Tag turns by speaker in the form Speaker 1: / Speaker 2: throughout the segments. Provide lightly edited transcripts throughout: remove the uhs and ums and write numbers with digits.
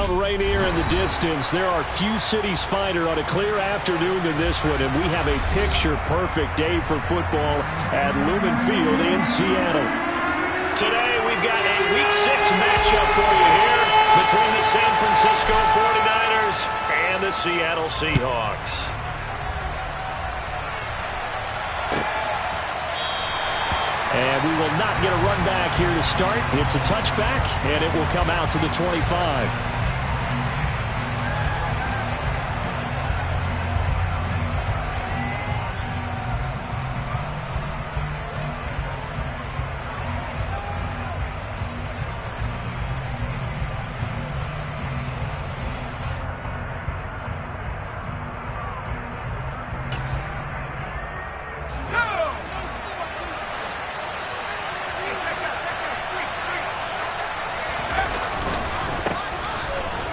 Speaker 1: Mount Rainier in the distance. There are few cities finer on a clear afternoon than this one, and we have a picture-perfect day for football at Lumen Field in Seattle. Today, we've got a Week 6 matchup for you here between the San Francisco 49ers and the Seattle Seahawks. And we will not get a run back here to start. It's a touchback, and it will come out to the 25.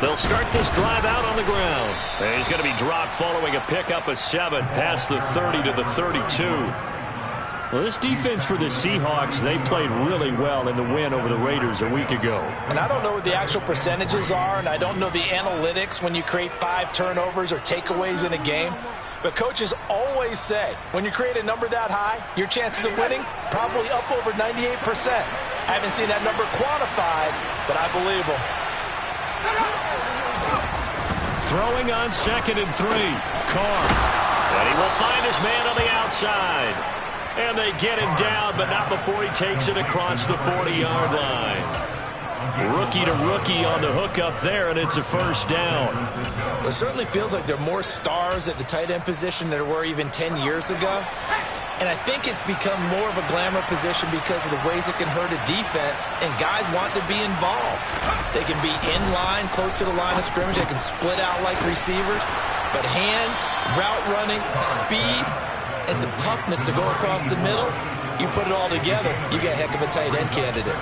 Speaker 1: They'll start this drive out on the ground. And he's going to be dropped following a pickup of 7 past the 30 to the 32. Well, this defense for the Seahawks, they played really well in the win over the Raiders a week ago.
Speaker 2: And I don't know what the actual percentages are, and I don't know the analytics when you create 5 turnovers or takeaways in a game. But coaches always say, when you create a number that high, your chances of winning probably up over 98%. I haven't seen that number quantified, but I believe them.
Speaker 1: Throwing on 2nd and 3. Carr. And he will find his man on the outside. And they get him down, but not before he takes it across the 40-yard line. Rookie to rookie on the hook up there, and it's a first down.
Speaker 2: It certainly feels like there are more stars at the tight end position than there were even 10 years ago. And I think it's become more of a glamour position because of the ways it can hurt a defense, and guys want to be involved. They can be in line, close to the line of scrimmage. They can split out like receivers. But hands, route running, speed, and some toughness to go across the middle, you put it all together, you get a heck of a tight end candidate.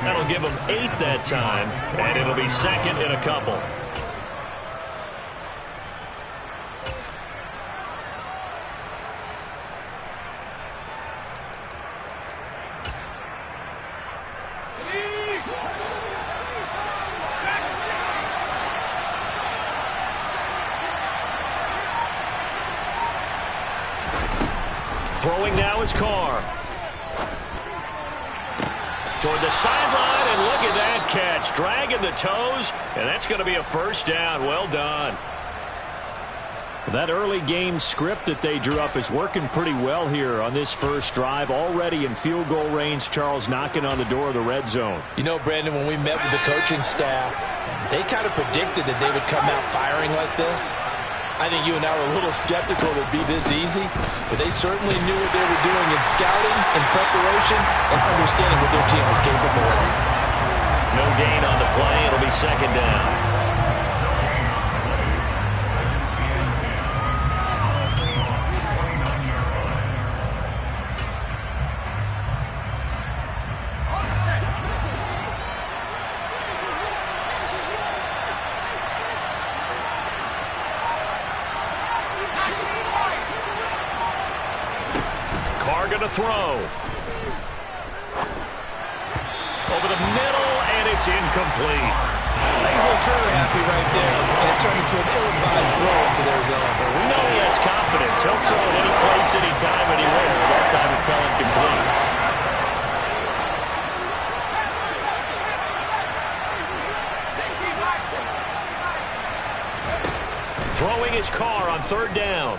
Speaker 1: That'll give them 8 that time, and it'll be 2nd and a couple. Throwing now is Carr. Toward the sideline, and look at that catch. Dragging the toes, and that's going to be a first down. Well done. That early game script that they drew up is working pretty well here on this first drive. Already in field goal range, Charles knocking on the door of the red zone.
Speaker 2: You know, Brandon, when we met with the coaching staff, they kind of predicted that they would come out firing like this. I think you and I were a little skeptical it would be this easy, but they certainly knew what they were doing in scouting, in preparation, and understanding what their team was capable of.
Speaker 1: No gain on the play. It'll be 2nd down. To throw. Over the middle, and it's incomplete.
Speaker 2: He's a little trigger happy right there, and it turned into an ill-advised throw into their zone.
Speaker 1: Well, we know he has confidence. He'll throw it any place, anytime, anywhere. That time it fell incomplete. Throwing his Carr on 3rd down.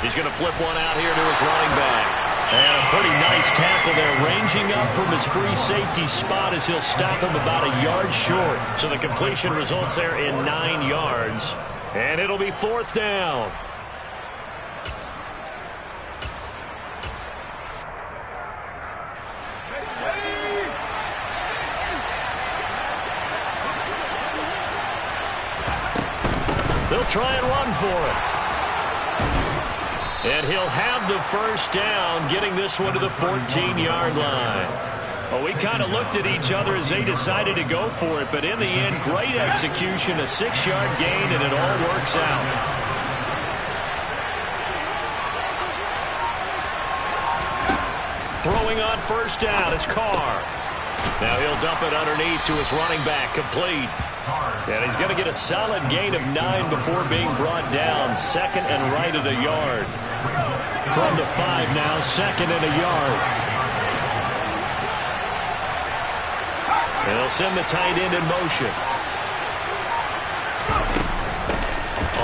Speaker 1: He's going to flip one out here to his running back. And a pretty nice tackle there, ranging up from his free safety spot as he'll stop him about a yard short. So the completion results there in 9 yards. And it'll be 4th down. They'll try and run for it. And he'll have the first down, getting this one to the 14-yard line. Well, we kind of looked at each other as they decided to go for it, but in the end, great execution, a 6-yard gain, and it all works out. Throwing on 1st down is Carr. Now he'll dump it underneath to his running back, complete. And he's going to get a solid gain of 9 before being brought down. Second and right at a yard. From the 5 now, second and a yard. And they'll send the tight end in motion.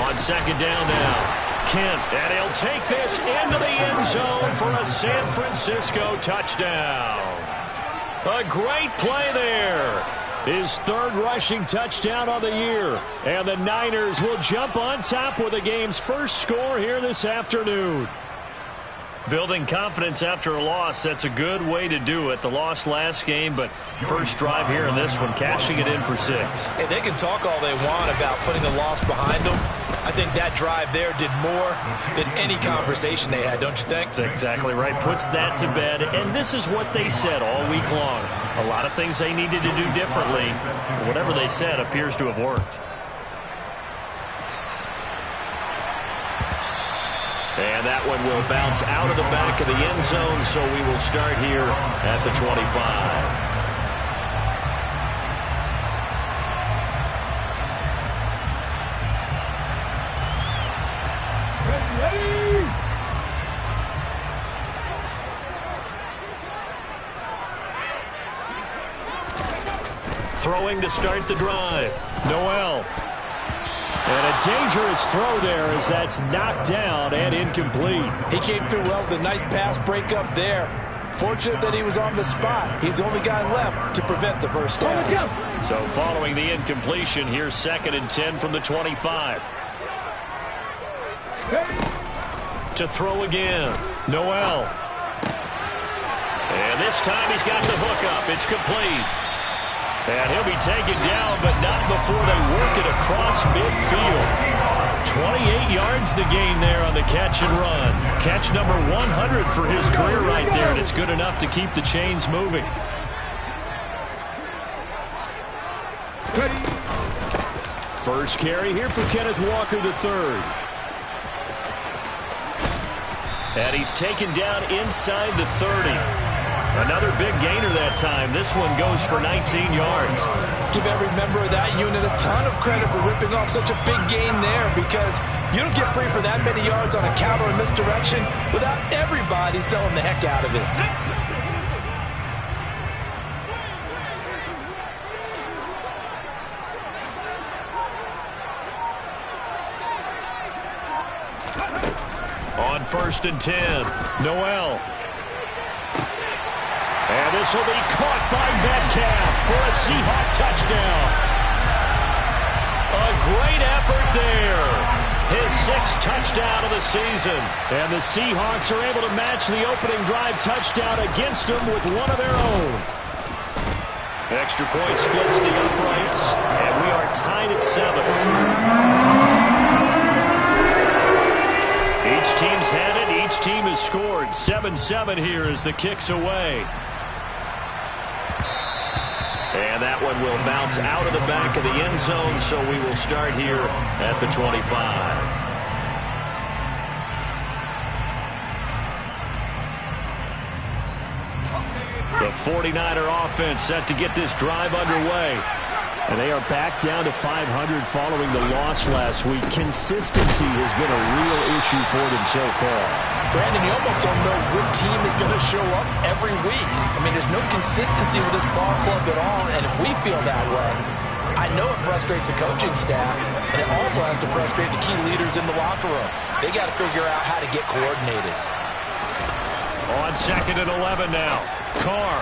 Speaker 1: On second down now. Kent, and he'll take this into the end zone for a San Francisco touchdown. A great play there. His third rushing touchdown on the year. And the Niners will jump on top with the game's first score here this afternoon. Building confidence after a loss, that's a good way to do it. The loss last game, but first drive here in this one, cashing it in for 6.
Speaker 2: And they can talk all they want about putting the loss behind them. I think that drive there did more than any conversation they had, don't you think?
Speaker 1: That's exactly right. Puts that to bed. And this is what they said all week long. A lot of things they needed to do differently. Whatever they said appears to have worked. And that one will bounce out of the back of the end zone, so we will start here at the 25. Throwing to start the drive. Noel. And a dangerous throw there as that's knocked down and incomplete.
Speaker 2: He came through well with a nice pass breakup there. Fortunate that he was on the spot. He's the only guy left to prevent the first down.
Speaker 1: So following the incompletion, here's second and 10 from the 25. To throw again. Noel. And this time he's got the hook up. It's complete. And he'll be taken down, but not before they work it across midfield. 28 yards the gain there on the catch and run. Catch number 100 for his career right there, and it's good enough to keep the chains moving. First carry here for Kenneth Walker III. And he's taken down inside the 30. Another big gainer that time. This one goes for 19 yards.
Speaker 2: Give every member of that unit a ton of credit for ripping off such a big gain there, because you don't get free for that many yards on a counter or misdirection without everybody selling the heck out of it.
Speaker 1: On first and 10, Noel. And this will be caught by Metcalf for a Seahawk touchdown. A great effort there. His 6th touchdown of the season. And the Seahawks are able to match the opening drive touchdown against them with one of their own. Extra point splits the uprights, and we are tied at 7. Each team's had it. Each team has scored. 7-7 here as the kick's away. And that one will bounce out of the back of the end zone, so we will start here at the 25. The 49er offense set to get this drive underway. And they are back down to 500 following the loss last week. Consistency has been a real issue for them so far.
Speaker 2: Brandon, you almost don't know what team is going to show up every week. I mean, there's no consistency with this ball club at all, and if we feel that way, I know it frustrates the coaching staff, and it also has to frustrate the key leaders in the locker room. They got to figure out how to get coordinated.
Speaker 1: On second and 11 now, Carr.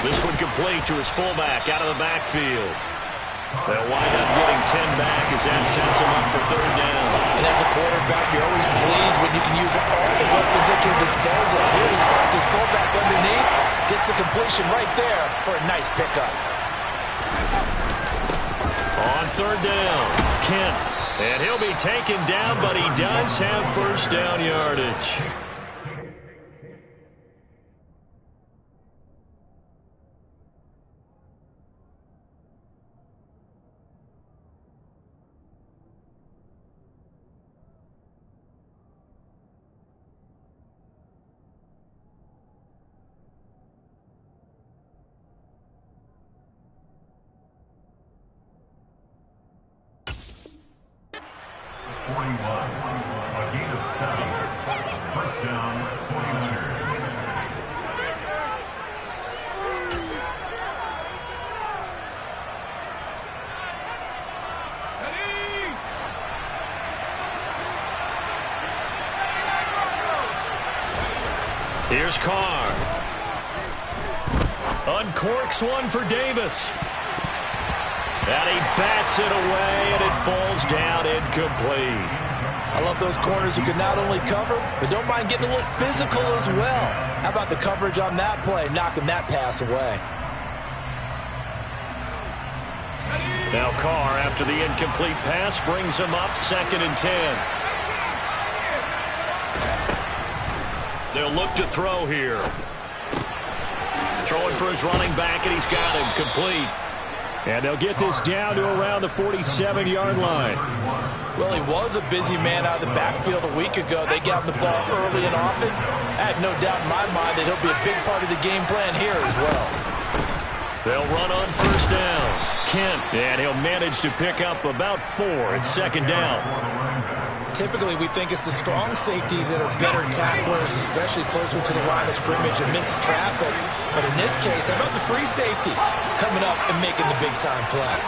Speaker 1: This one complete to his fullback out of the backfield. They'll wind up getting 10 back as that sets him up for third down.
Speaker 2: And as a quarterback, you're always pleased when you can use all the weapons at your disposal. Here he spots his fullback underneath, gets the completion right there for a nice pickup.
Speaker 1: On third down, Kent. And he'll be taken down, but he does have first down yardage.
Speaker 3: A gain of 7. First down, 49ers.
Speaker 1: Here's Carr. Uncorks one for Davis. And he bats it away, and it falls down incomplete.
Speaker 2: I love those corners who can not only cover, but don't mind getting a little physical as well. How about the coverage on that play, knocking that pass away?
Speaker 1: Now Carr, after the incomplete pass, brings him up 2nd and 10. They'll look to throw here. Throwing for his running back, and he's got him complete. And they'll get this down to around the 47-yard line.
Speaker 2: Well, he was a busy man out of the backfield a week ago. They got the ball early and often. I have no doubt in my mind that he'll be a big part of the game plan here as well.
Speaker 1: They'll run on 1st down. Kent, and he'll manage to pick up about 4 at 2nd down.
Speaker 2: Typically, we think it's the strong safeties that are better tacklers, especially closer to the line of scrimmage amidst traffic. But in this case, how about the free safety coming up and making the big-time play?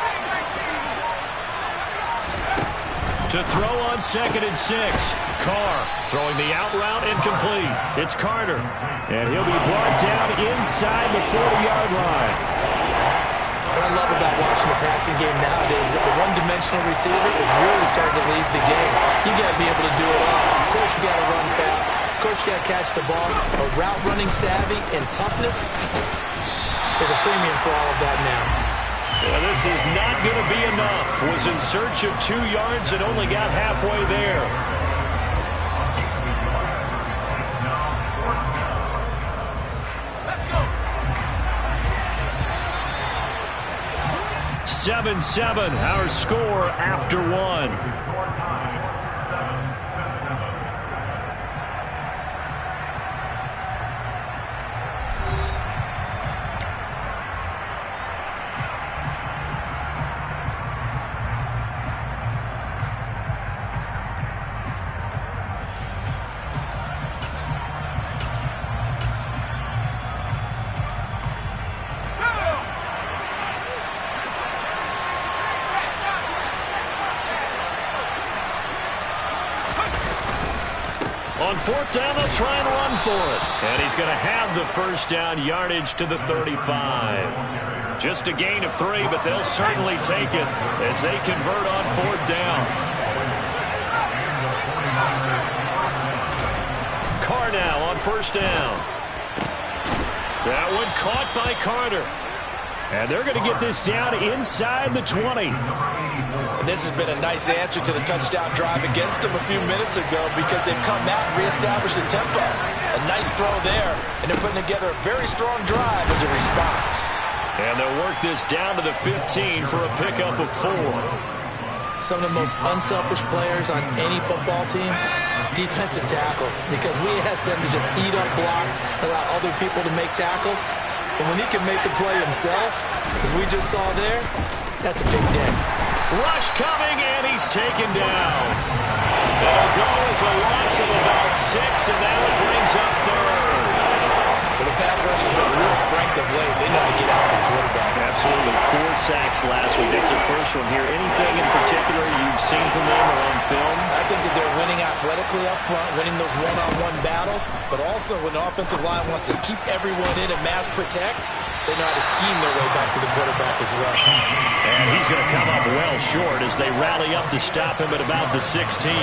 Speaker 1: To throw on 2nd and 6. Carr throwing the out route incomplete. It's Carter. And he'll be brought down inside the 40-yard line.
Speaker 2: What I love about watching the passing game nowadays is that the one-dimensional receiver is really starting to lead the game. You got to be able to do it all. Of course, you got to run fast. Of course, you got to catch the ball. But route running savvy and toughness, there's a premium for all of that now.
Speaker 1: Well, this is not going to be enough. Was in search of 2 yards and only got halfway there. 7-7, our score after 1. On 4th down, they'll try and run for it. And he's going to have the 1st down yardage to the 35. Just a gain of 3, but they'll certainly take it as they convert on 4th down. Carr now on 1st down. That one caught by Carter. And they're going to get this down inside the 20.
Speaker 2: And this has been a nice answer to the touchdown drive against them a few minutes ago because they've come out and reestablished the tempo. A nice throw there, and they're putting together a very strong drive as a response.
Speaker 1: And they'll work this down to the 15 for a pickup of 4.
Speaker 2: Some of the most unselfish players on any football team, defensive tackles, because we ask them to just eat up blocks, allow other people to make tackles. But when he can make the play himself, as we just saw there, that's a big day.
Speaker 1: Rush coming, and he's taken down. It'll go as a loss of about 6, and now it brings up 3rd.
Speaker 2: Well, the pass rush has been a real strength of late. They know how to get out to the quarterback.
Speaker 1: Absolutely. 4 sacks last week. That's their first one here. Anything in particular you've seen from them or on film?
Speaker 2: I think that they're winning athletically up front, winning those one-on-one battles, but also when the offensive line wants to keep everyone in and mass protect, they know how to scheme their way back to the quarterback as well.
Speaker 1: And he's going to come up well short as they rally up to stop him at about the 16.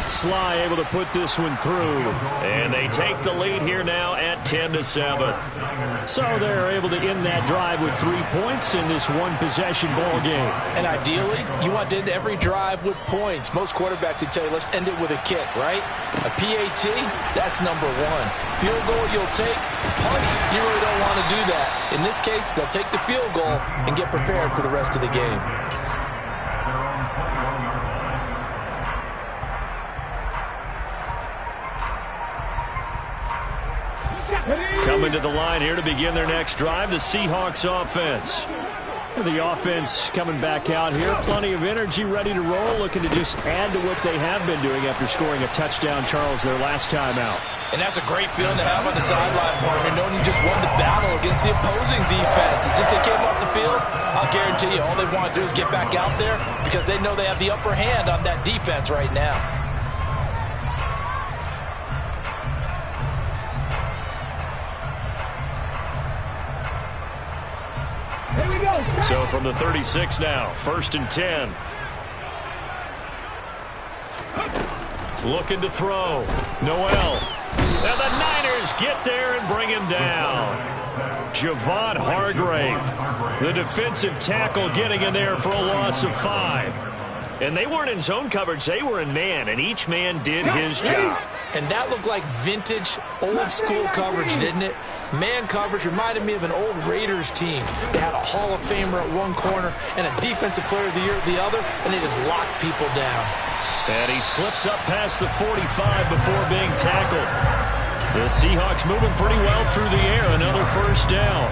Speaker 1: Sly able to put this one through. And they take the lead here now at 10-7. So they're able to end that drive with 3 points in this one-possession ball game.
Speaker 2: And ideally, you want to end every drive with points. Most quarterbacks would tell you, let's end it with a kick, right? A PAT, that's number 1. Field goal you'll take. Punts, you really don't want to do that. In this case, they'll take the field goal and get prepared for the rest of the game.
Speaker 1: Coming to the line here to begin their next drive, the Seahawks offense. The offense coming back out here. Plenty of energy, ready to roll, looking to just add to what they have been doing after scoring a touchdown, Charles, their last time out.
Speaker 2: And that's a great feeling to have on the sideline, partner, knowing you just won the battle against the opposing defense. And since they came off the field, I'll guarantee you all they want to do is get back out there because they know they have the upper hand on that defense right now.
Speaker 1: So from the 36 now, 1st and 10. Looking to throw. Noel. Now the Niners get there and bring him down. Javon Hargrave, the defensive tackle, getting in there for a loss of 5. And they weren't in zone coverage. They were in man, and each man did his job.
Speaker 2: And that looked like vintage, old-school coverage, didn't it? Man coverage reminded me of an old Raiders team. They had a Hall of Famer at one corner and a Defensive Player of the Year at the other, and they just locked people down.
Speaker 1: And he slips up past the 45 before being tackled. The Seahawks moving pretty well through the air. Another 1st down.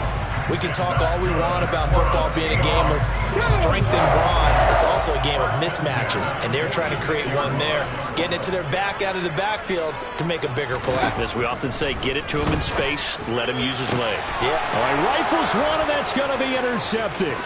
Speaker 2: We can talk all we want about football being a game of strength and brawn. It's also a game of mismatches, and they're trying to create one there, getting it to their back out of the backfield to make a bigger play.
Speaker 1: As we often say, get it to him in space, let him use his leg.
Speaker 2: Yeah.
Speaker 1: All right, rifles one, and that's going to be intercepted.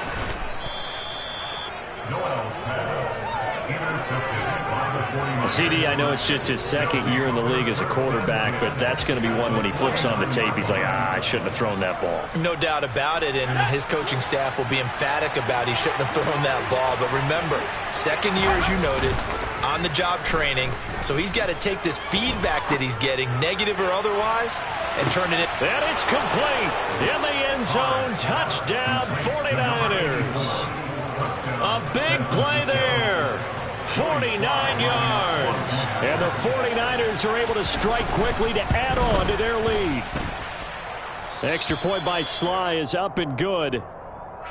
Speaker 1: CD, I know it's just his 2nd year in the league as a quarterback, but that's going to be one when he flips on the tape. He's like, I shouldn't have thrown that ball.
Speaker 2: No doubt about it, and his coaching staff will be emphatic about he shouldn't have thrown that ball. But remember, 2nd year, as you noted, on-the-job training, so he's got to take this feedback that he's getting, negative or otherwise, and turn it in.
Speaker 1: And it's complete. In the end zone, touchdown 49ers. A big play there. 49 yards. And the 49ers are able to strike quickly to add on to their lead. The extra point by Sly is up and good.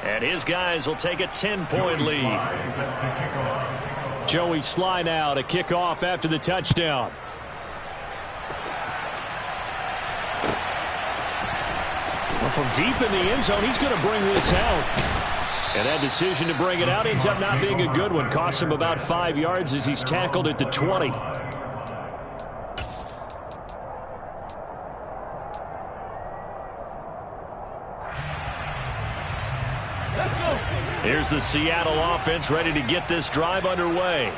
Speaker 1: And his guys will take a 10-point lead. Joey Sly now to kick off after the touchdown. Well, from deep in the end zone, he's going to bring this out. And that decision to bring it out ends up not being a good one. Costs him about 5 yards as he's tackled at the 20. Here's the Seattle offense ready to get this drive underway.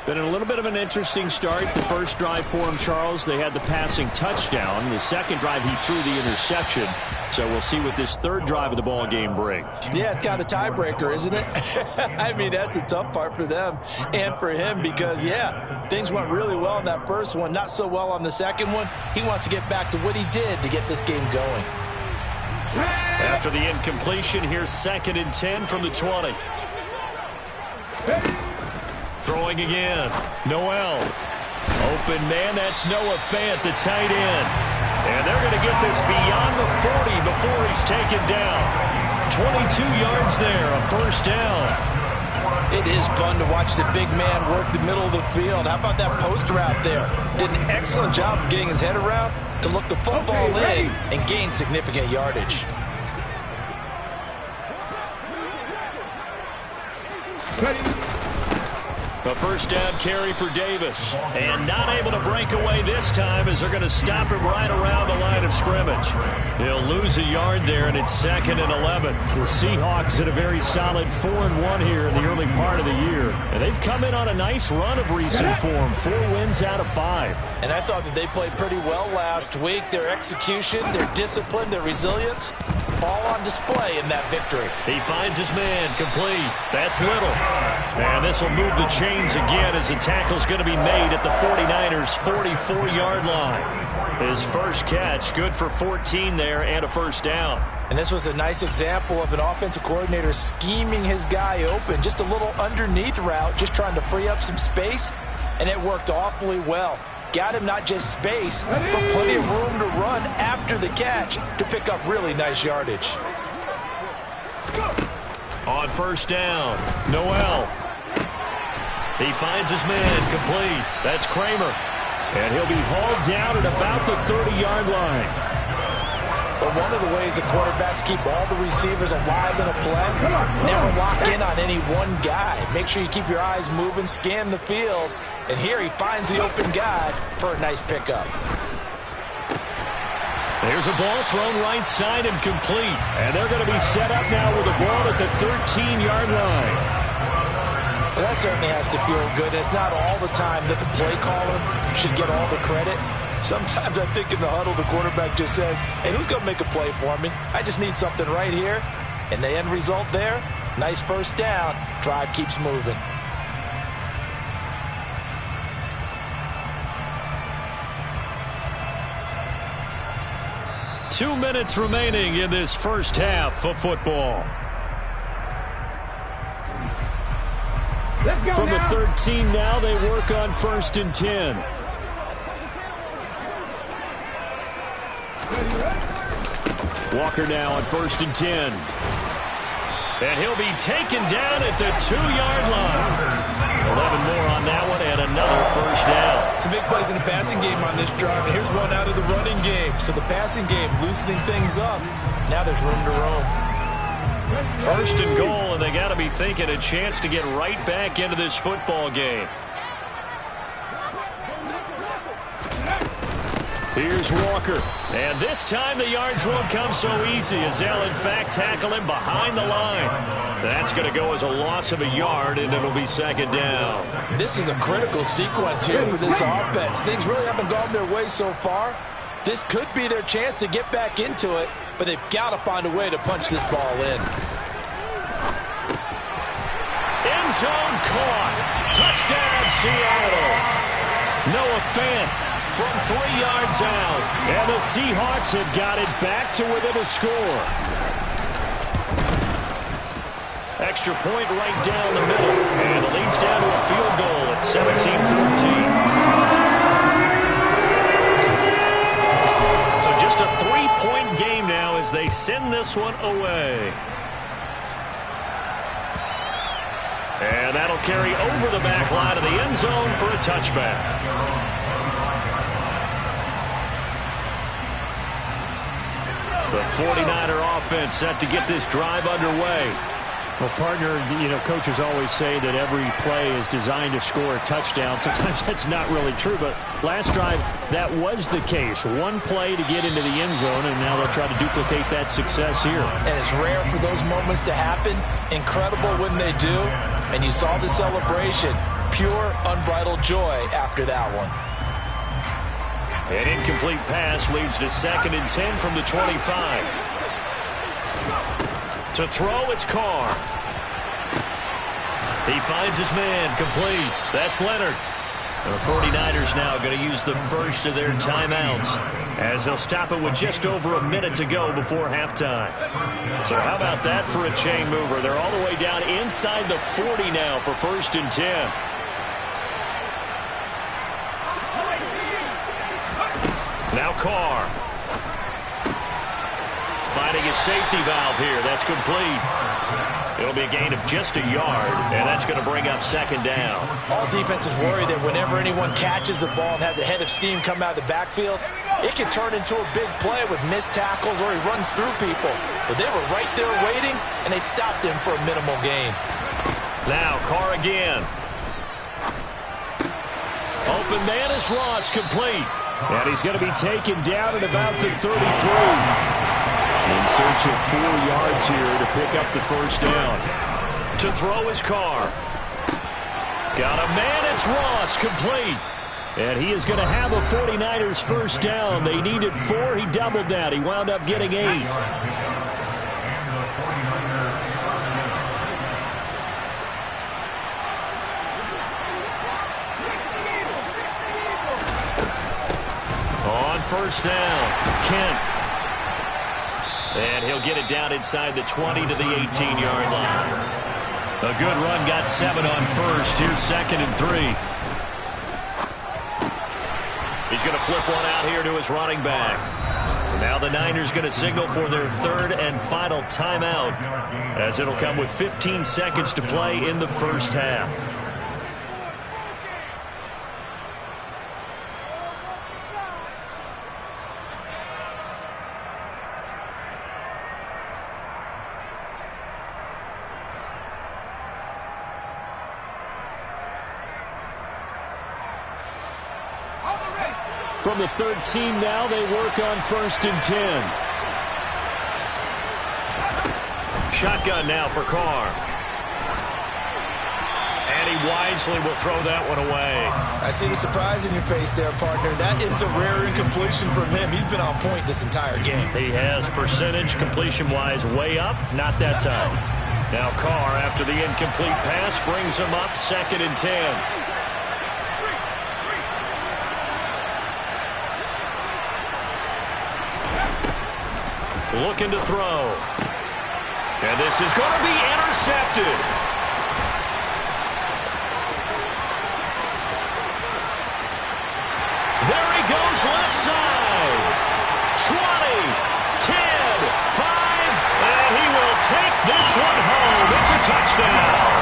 Speaker 1: Been a little bit of an interesting start. The first drive for him, Charles, they had the passing touchdown. The second drive, he threw the interception. So we'll see what this third drive of the ball game brings.
Speaker 2: Yeah, it's kind of a tiebreaker, isn't it? I mean, that's the tough part for them and for him because, yeah, things went really well in that first one, not so well on the second one. He wants to get back to what he did to get this game going.
Speaker 1: After the incompletion, here's 2nd and 10 from the 20. Throwing again. Noel. Open man, that's Noah Fant, the tight end. And they're going to get this beyond the 40 before he's taken down. 22 yards there, a 1st down.
Speaker 2: It is fun to watch the big man work the middle of the field. How about that post route there? Did an excellent job of getting his head around to look the football in and gain significant yardage.
Speaker 1: A 1st down carry for Davis. And not able to break away this time as they're going to stop him right around the line of scrimmage. He'll lose a yard there, and it's 2nd and 11. The Seahawks in a very solid 4-1 here in the early part of the year. And they've come in on a nice run of recent form. 4 wins out of 5.
Speaker 2: And I thought that they played pretty well last week. Their execution, their discipline, their resilience, all on display in that victory.
Speaker 1: He finds his man, complete. That's Little. And this will move the chains again as the tackle's going to be made at the 49ers' 44-yard line. His first catch, good for 14 there and a 1st down.
Speaker 2: And this was a nice example of an offensive coordinator scheming his guy open. Just a little underneath route, just trying to free up some space, and it worked awfully well. Got him not just space, but plenty of room to run after the catch to pick up really nice yardage.
Speaker 1: On 1st down, Noel. He finds his man, complete. That's Kramer. And he'll be hauled down at about the 30-yard line.
Speaker 2: But one of the ways the quarterbacks keep all the receivers alive in a play, never lock in on any one guy. Make sure you keep your eyes moving, scan the field, and here he finds the open guy for a nice pickup.
Speaker 1: There's a ball thrown right side and complete. And they're going to be set up now with a ball at the 13-yard line.
Speaker 2: Well, that certainly has to feel good. It's not all the time that the play caller should get all the credit. Sometimes I think in the huddle the quarterback just says, hey, who's going to make a play for me? I just need something right here. And the end result there, nice first down. Drive keeps moving.
Speaker 1: Two minutes remaining in this first half of football. From the 13 now, they work on 1st and 10. Walker now on 1st and 10. And he'll be taken down at the 2-yard line. 11 more on that one and another first down.
Speaker 2: Some big plays in the passing game on this drive, and here's one out of the running game. So the passing game loosening things up. Now there's room to roam.
Speaker 1: 1st and goal, and they got to be thinking a chance to get right back into this football game. Here's Walker. And this time the yards won't come so easy as they'll, in fact, tackle him behind the line. That's going to go as a loss of a yard, and it'll be 2nd down.
Speaker 2: This is a critical sequence here for this offense. Things really haven't gone their way so far. This could be their chance to get back into it, but they've got to find a way to punch this ball in.
Speaker 1: End zone caught. Touchdown, Seattle. Noah Fant from 3 yards out. And the Seahawks have got it back to within a score. Extra point right down the middle. And it leads down to a field goal at 17-14. So just a 3-point game now as they send this one away. And that'll carry over the back line of the end zone for a touchback. The 49er offense set to get this drive underway.
Speaker 4: Well, partner, coaches always say that every play is designed to score a touchdown. Sometimes that's not really true, but last drive, that was the case. One play to get into the end zone, and now they'll try to duplicate that success here.
Speaker 2: And it's rare for those moments to happen. Incredible when they do. And you saw the celebration. Pure, unbridled joy after that one.
Speaker 1: An incomplete pass leads to 2nd and 10 from the 25. To throw, it's Carr. He finds his man, complete. That's Leonard. The 49ers now going to use the first of their timeouts as they'll stop it with just over a minute to go before halftime. So how about that for a chain mover? They're all the way down inside the 40 now for 1st and 10. Now Carr. Finding his safety valve here. That's complete. It'll be a gain of just a yard, and that's going to bring up 2nd down.
Speaker 2: All defenses worry that whenever anyone catches the ball and has a head of steam come out of the backfield, it can turn into a big play with missed tackles or he runs through people. But they were right there waiting, and they stopped him for a minimal gain.
Speaker 1: Now Carr again. Open man is Ross, complete.
Speaker 4: And he's going to be taken down at about the 33. In search of 4 yards here to pick up the first down.
Speaker 1: To throw his Carr. Got a man, it's Ross, complete.
Speaker 4: And he is going to have a 49ers first down. They needed 4. He doubled that. He wound up getting 8.
Speaker 1: On first down, Kent. And he'll get it down inside the 20 to the 18-yard line. A good run, got 7 on first. Here's 2nd and 3. He's going to flip one out here to his running back. Now the Niners going to signal for their 3rd and final timeout, as it'll come with 15 seconds to play in the first half. From the 13 now, they work on 1st and 10.
Speaker 4: Shotgun now for Carr. And he wisely will throw that one away.
Speaker 2: I see the surprise in your face there, partner. That is a rare incompletion from him. He's been on point this entire game.
Speaker 4: He has percentage completion-wise way up. Not that time. Now Carr, after the incomplete pass, brings him up 2nd and 10. Looking to throw. And this is going to be intercepted. There he goes left side. 20, 10, 5, and he will take this one home. It's a touchdown.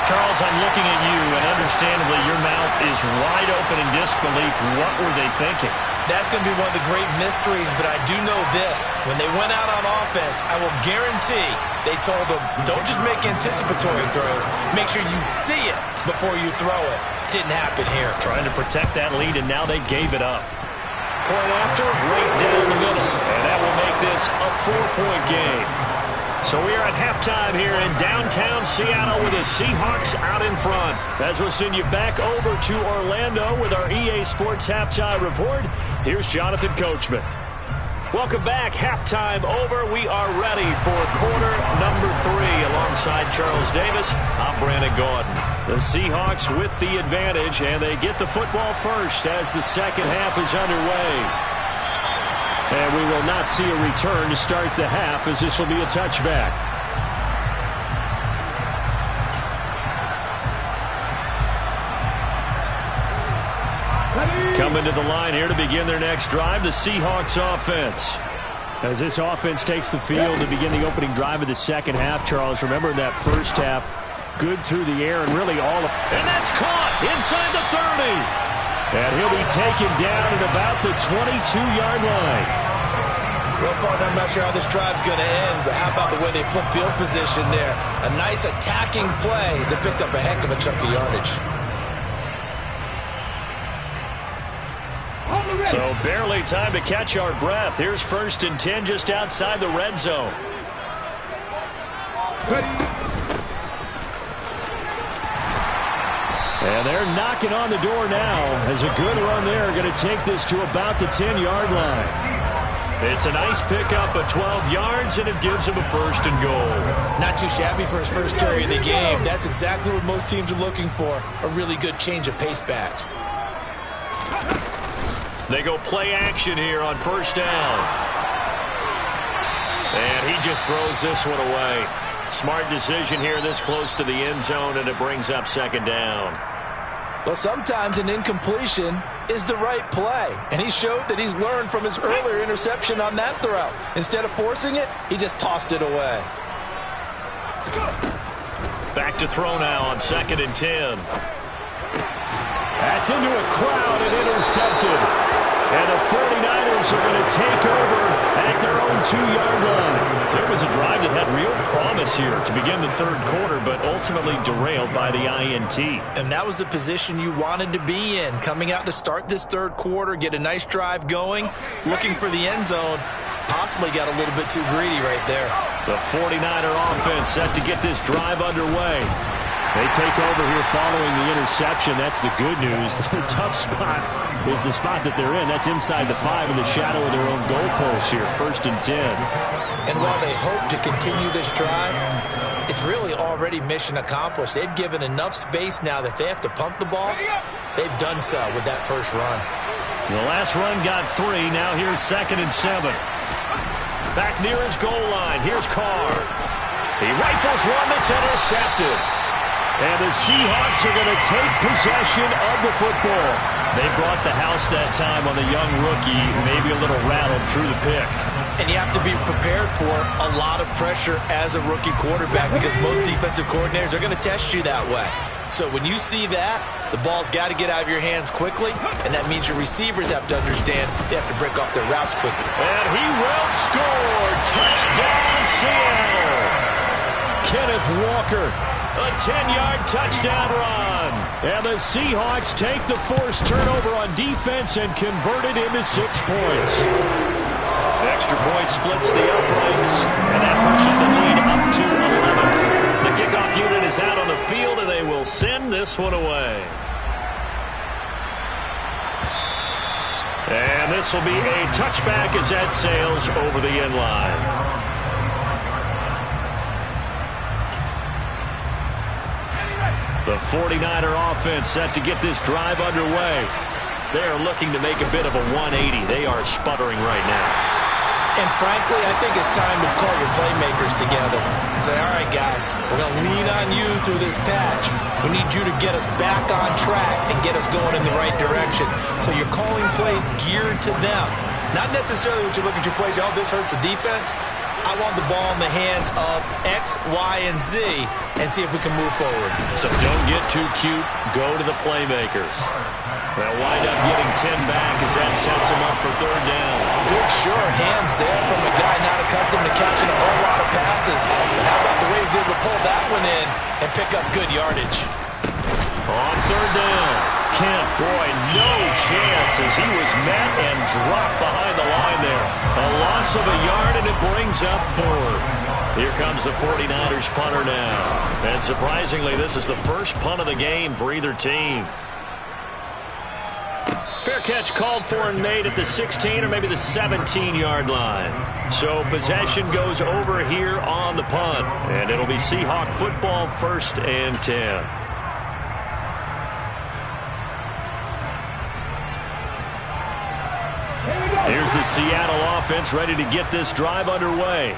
Speaker 4: Charles, I'm looking at you, and understandably your mouth is wide open in disbelief. What were they thinking?
Speaker 2: That's going to be one of the great mysteries, but I do know this. When they went out on offense, I will guarantee they told them, don't just make anticipatory throws. Make sure you see it before you throw it. Didn't happen here.
Speaker 4: Trying to protect that lead, and now they gave it up. Point after, right down the middle. And that will make this a 4-point game. So we are at halftime here in downtown Seattle with the Seahawks out in front. As we'll send you back over to Orlando with our EA Sports Halftime Report, here's Jonathan Coachman. Welcome back. Halftime over. We are ready for quarter number 3. Alongside Charles Davis, I'm Brandon Gaudin. The Seahawks with the advantage, and they get the football first as the second half is underway. And we will not see a return to start the half, as this will be a touchback. Coming to the line here to begin their next drive, the Seahawks offense. As this offense takes the field to begin the opening drive of the second half, Charles, remember that first half, good through the air and really all of... And that's caught inside the 30. And he'll be taken down at about the 22-yard line.
Speaker 2: Well, partner, I'm not sure how this drive's going to end, but how about the way they flip field position there? A nice attacking play that picked up a heck of a chunk of yardage.
Speaker 4: So barely time to catch our breath. Here's 1st and 10 just outside the red zone. And they're knocking on the door now as a good run there. Going to take this to about the 10-yard line. It's a nice pickup of 12 yards, and it gives him a 1st and goal.
Speaker 2: Not too shabby for his first carry of the game. That's exactly what most teams are looking for, a really good change of pace back.
Speaker 4: They go play action here on 1st down. And he just throws this one away. Smart decision here this close to the end zone, and it brings up 2nd down.
Speaker 2: Well, sometimes an incompletion is the right play, and he showed that he's learned from his earlier interception on that throw. Instead of forcing it, he just tossed it away.
Speaker 4: Back to throw now on 2nd and 10.
Speaker 1: That's into a crowd and intercepted. And the 49ers are going to take over at their own 2-yard line.
Speaker 4: So it was a drive that had real promise here to begin the 3rd quarter, but ultimately derailed by the INT.
Speaker 2: And that was the position you wanted to be in. Coming out to start this 3rd quarter, get a nice drive going, looking for the end zone. Possibly got a little bit too greedy right there.
Speaker 4: The 49er offense set to get this drive underway. They take over here following the interception. That's the good news. The tough spot is the spot that they're in. That's inside the 5 in the shadow of their own goalpost here. 1st and 10.
Speaker 2: And while they hope to continue this drive, it's really already mission accomplished. They've given enough space now that if they have to punt the ball, they've done so with that first run.
Speaker 4: The last run got 3. Now here's 2nd and 7. Back near his goal line. Here's Carr. He rifles one that's intercepted.
Speaker 1: And the Seahawks are going to take possession of the football.
Speaker 4: They brought the house that time on the young rookie, maybe a little rattled through the pick.
Speaker 2: And you have to be prepared for a lot of pressure as a rookie quarterback because most defensive coordinators are going to test you that way. So when you see that, the ball's got to get out of your hands quickly, and that means your receivers have to understand they have to break off their routes quickly.
Speaker 4: And he will score. Touchdown, Seattle.
Speaker 1: Kenneth Walker.
Speaker 4: A 10-yard touchdown run.
Speaker 1: And the Seahawks take the forced turnover on defense and convert it into 6 points. Extra point splits the uprights, and that pushes the lead up to 11. The kickoff unit is out on the field, and they will send this one away. And this will be a touchback as that sails over the end line. The 49er offense set to get this drive underway. They are looking to make a bit of a 180. They are sputtering right now.
Speaker 2: And frankly, I think it's time to call your playmakers together and say, all right, guys, we're going to lean on you through this patch. We need you to get us back on track and get us going in the right direction. So you're calling plays geared to them. Not necessarily what you look at your plays, oh, this hurts the defense. I want the ball in the hands of X, Y, and Z and see if we can move forward.
Speaker 1: So don't get too cute. Go to the playmakers. They'll wind up getting 10 back as that sets them up for third down.
Speaker 2: Good, sure hands there from a guy not accustomed to catching a whole lot of passes. But how about the way he's able to pull that one in and pick up good yardage?
Speaker 1: On third down, Kent, boy, no chance as he was met and dropped behind the line there. A loss of a yard, and it brings up fourth. Here comes the 49ers punter now. And surprisingly, this is the first punt of the game for either team. Fair catch called for and made at the 16 or maybe the 17-yard line. So possession goes over here on the punt. And it'll be Seahawk football, 1st and 10. Here's the Seattle offense ready to get this drive underway.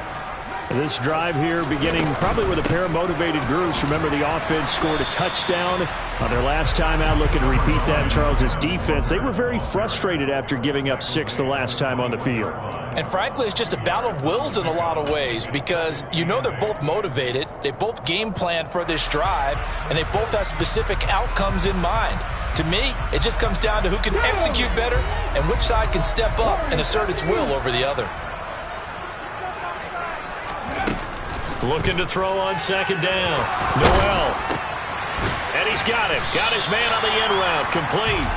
Speaker 1: This drive here beginning probably with a pair of motivated groups. Remember, the offense scored a touchdown on their last time out. Looking to repeat that in Charles's defense. They were very frustrated after giving up 6 the last time on the field.
Speaker 2: And frankly, it's just a battle of wills in a lot of ways because you know they're both motivated. They both game plan for this drive, and they both have specific outcomes in mind. To me, it just comes down to who can execute better and which side can step up and assert its will over the other.
Speaker 1: Looking to throw on 2nd down. Noel. And he's got it. Got his man on the end route. Complete.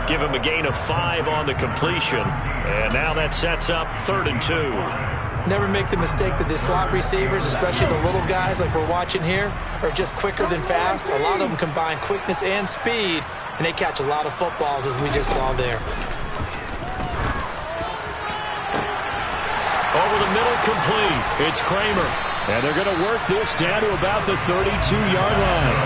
Speaker 1: Give him a gain of 5 on the completion. And now that sets up 3rd and 2.
Speaker 2: Never make the mistake that the slot receivers, especially the little guys like we're watching here, are just quicker than fast. A lot of them combine quickness and speed, and they catch a lot of footballs, as we just saw there.
Speaker 1: Over the middle, complete. It's Kramer. And they're going to work this down to about the 32-yard line.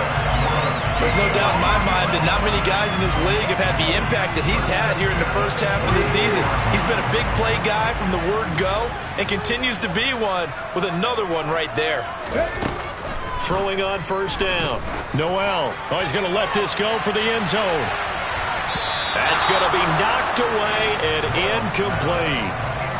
Speaker 2: There's no doubt in my mind that not many guys in this league have had the impact that he's had here in the first half of the season. He's been a big play guy from the word go and continues to be one with another one right there.
Speaker 1: Throwing on 1st down. Noel. Oh, he's going to let this go for the end zone. That's going to be knocked away and incomplete.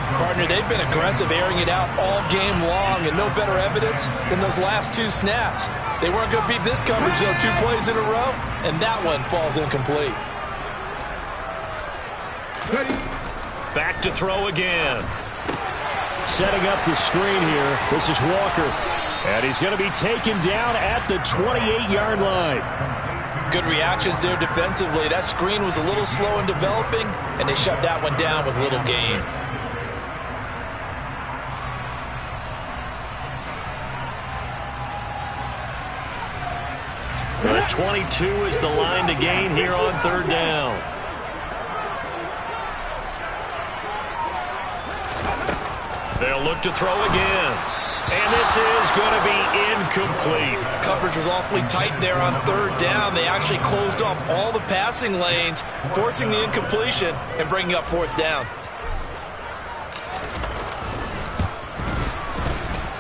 Speaker 2: Partner, they've been aggressive, airing it out all game long, and no better evidence than those last 2 snaps. They weren't going to beat this coverage, though, 2 plays in a row, and that one falls incomplete.
Speaker 1: Back to throw again. Setting up the screen here. This is Walker. And he's going to be taken down at the 28-yard line.
Speaker 2: Good reactions there defensively. That screen was a little slow in developing, and they shut that one down with little gain.
Speaker 1: The 22 is the line to gain here on 3rd down. They'll look to throw again. And this is going to be incomplete.
Speaker 2: Coverage was awfully tight there on 3rd down. They actually closed off all the passing lanes, forcing the incompletion and bringing up 4th down.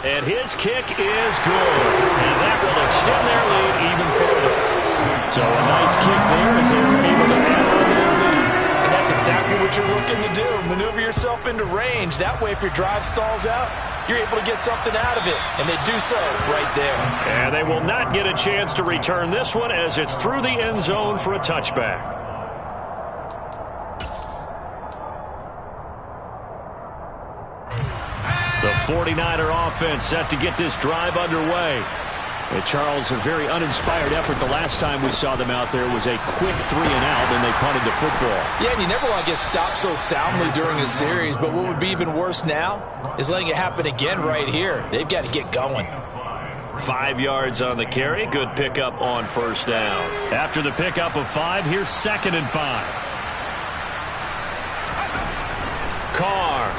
Speaker 1: And his kick is good. And that will extend their lead even further. So a nice kick there as they were able to add on their lead.
Speaker 2: And that's exactly what you're looking to do. Maneuver yourself into range. That way, if your drive stalls out, you're able to get something out of it. And they do so right there.
Speaker 1: And they will not get a chance to return this one as it's through the end zone for a touchback. The 49er offense set to get this drive underway.
Speaker 4: And Charles, a very uninspired effort. The last time we saw them out there was a quick 3-and-out, and they punted the football.
Speaker 2: Yeah, and you never want to get stopped so soundly during a series, but what would be even worse now is letting it happen again right here. They've got to get going.
Speaker 1: 5 yards on the carry. Good pickup on first down. After the pickup of 5, here's 2nd and 5. Carr.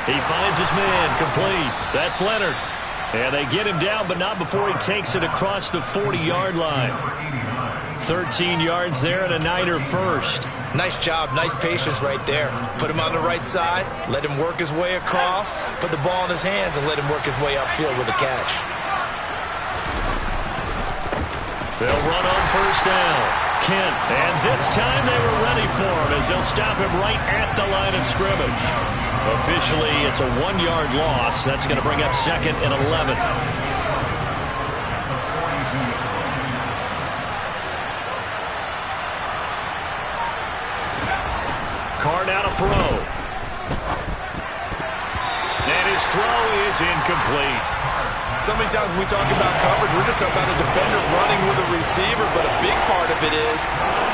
Speaker 1: He finds his man, complete. That's Leonard. And they get him down, but not before he takes it across the 40-yard line. 13 yards there and a Niner first.
Speaker 2: Nice job, nice patience right there. Put him on the right side, let him work his way across, put the ball in his hands, and let him work his way upfield with a catch.
Speaker 1: They'll run on first down. Kent, and this time they were ready for him as they'll stop him right at the line of scrimmage. Officially, it's a 1-yard loss. That's going to bring up 2nd and 11. Carr now to throw. And his throw is incomplete.
Speaker 2: So many times when we talk about coverage, we're just talking about a defender running with a receiver, but a big part of it is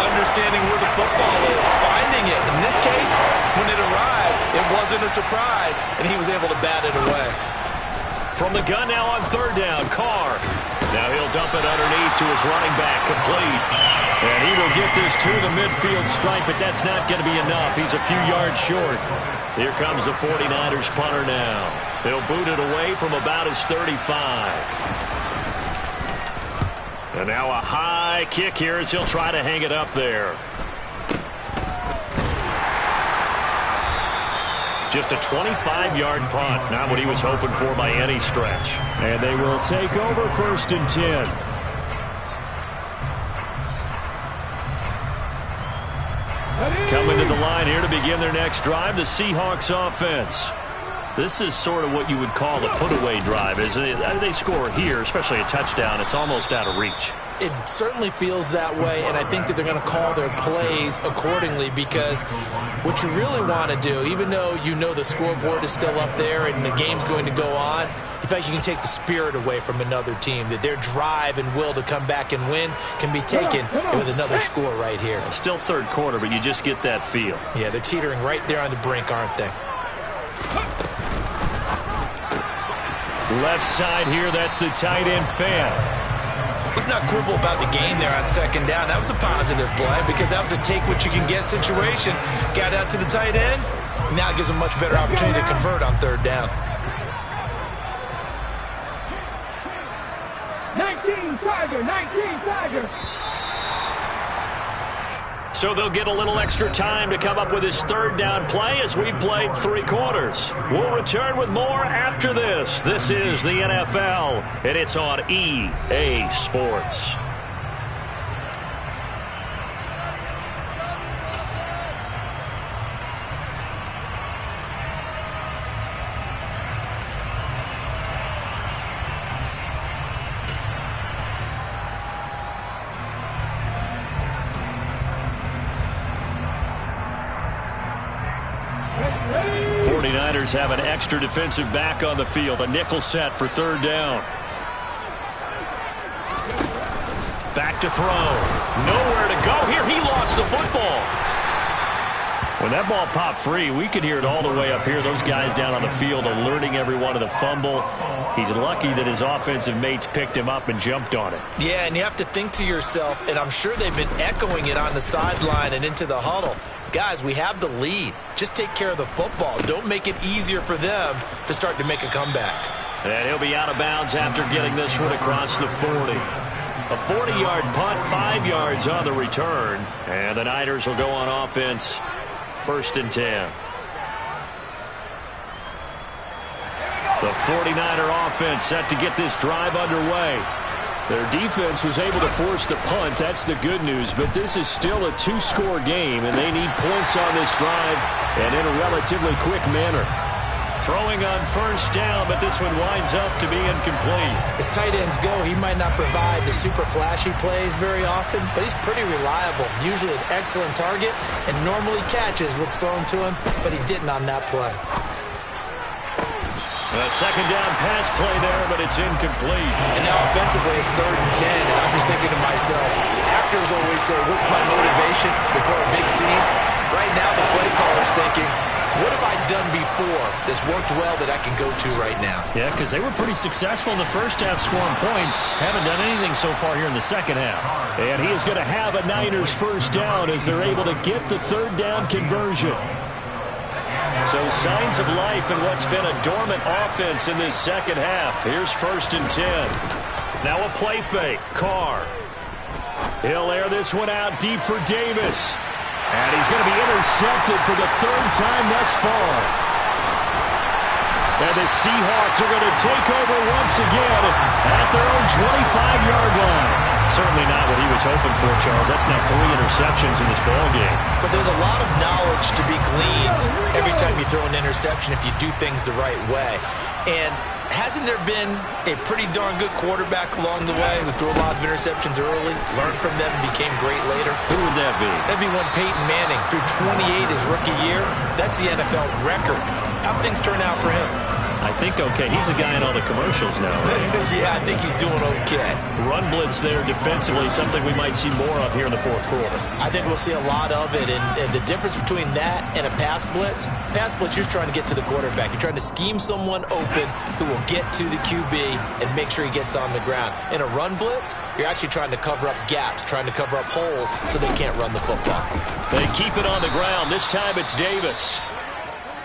Speaker 2: understanding where the football is, finding it. In this case, when it arrived, it wasn't a surprise, and he was able to bat it away.
Speaker 1: From the gun now on 3rd down, Carr. Now he'll dump it underneath to his running back, complete. And he will get this to the midfield stripe, but that's not going to be enough. He's a few yards short. Here comes the 49ers punter now. He'll boot it away from about his 35. And now a high kick here as he'll try to hang it up there. Just a 25-yard punt. Not what he was hoping for by any stretch.
Speaker 4: And they will take over 1st and 10.
Speaker 1: Coming to the line here to begin their next drive, the Seahawks offense. This is sort of what you would call a put-away drive, isn't it? They score here, especially a touchdown. It's almost out of reach.
Speaker 2: It certainly feels that way, and I think that they're going to call their plays accordingly because what you really want to do, even though you know the scoreboard is still up there and the game's going to go on, in fact, you can take the spirit away from another team, that their drive and will to come back and win can be taken with another score right here.
Speaker 1: Still 3rd quarter, but you just get that feel.
Speaker 2: Yeah, they're teetering right there on the brink, aren't they?
Speaker 1: Left side here, that's the tight end fan.
Speaker 2: Let's not quibble about the game there on 2nd down. That was a positive play because that was a take-what-you-can-get situation. Got out to the tight end. Now it gives them a much better opportunity to convert on 3rd down.
Speaker 5: 19 Tiger.
Speaker 1: So they'll get a little extra time to come up with his 3rd down play as we've played 3 quarters. We'll return with more after this. This is the NFL, and it's on EA Sports. Have an extra defensive back on the field. A nickel set for 3rd down. Back to throw. Nowhere to go here. He lost the football. When that ball popped free, we could hear it all the way up here. Those guys down on the field alerting everyone of the fumble. He's lucky that his offensive mates picked him up and jumped on it.
Speaker 2: Yeah, and you have to think to yourself, and I'm sure they've been echoing it on the sideline and into the huddle. Guys, we have the lead. Just take care of the football. Don't make it easier for them to start to make a comeback.
Speaker 1: And he'll be out of bounds after getting this one across the 40. A 40-yard punt, 5 yards on the return. And the Niners will go on offense, 1st and 10. The 49er offense set to get this drive underway. Their defense was able to force the punt. That's the good news. But this is still a 2-score game, and they need points on this drive and in a relatively quick manner. Throwing on 1st down, but this one winds up to be incomplete.
Speaker 2: As tight ends go, he might not provide the super flashy plays very often, but he's pretty reliable. Usually an excellent target and normally catches what's thrown to him, but he didn't on that play.
Speaker 1: A second down pass play there, but it's incomplete.
Speaker 2: And now offensively it's 3rd and 10, and I'm just thinking to myself, actors always say, what's my motivation before a big scene? Right now the play caller's thinking, what have I done before that's worked well that I can go to right now?
Speaker 4: Yeah, because they were pretty successful in the first half scoring points. Haven't done anything so far here in the second half.
Speaker 1: And he is going to have a Niners first down as they're able to get the 3rd down conversion. So signs of life in what's been a dormant offense in this second half. Here's 1st and 10. Now a play fake. Carr. He'll air this one out deep for Davis. And he's going to be intercepted for the 3rd time thus far. And the Seahawks are going to take over once again at their own 25-yard line. Certainly not what he was hoping for, Charles. That's now 3 interceptions in this ballgame.
Speaker 2: But there's a lot of knowledge to be gleaned every time you throw an interception if you do things the right way. And hasn't there been a pretty darn good quarterback along the way who threw a lot of interceptions early, learned from them, and became great later?
Speaker 1: Who would that be?
Speaker 2: That'd be one Peyton Manning threw 28 his rookie year. That's the NFL record. How things turn out for him?
Speaker 4: I think okay. He's a guy in all the commercials now, right?
Speaker 2: Yeah, I think he's doing okay.
Speaker 1: Run blitz there defensively, something we might see more of here in the 4th quarter.
Speaker 2: I think we'll see a lot of it, and the difference between that and a pass blitz, you're trying to get to the quarterback. You're trying to scheme someone open who will get to the QB and make sure he gets on the ground. In a run blitz, you're actually trying to cover up gaps, trying to cover up holes so they can't run the football.
Speaker 1: They keep it on the ground. This time it's Davis.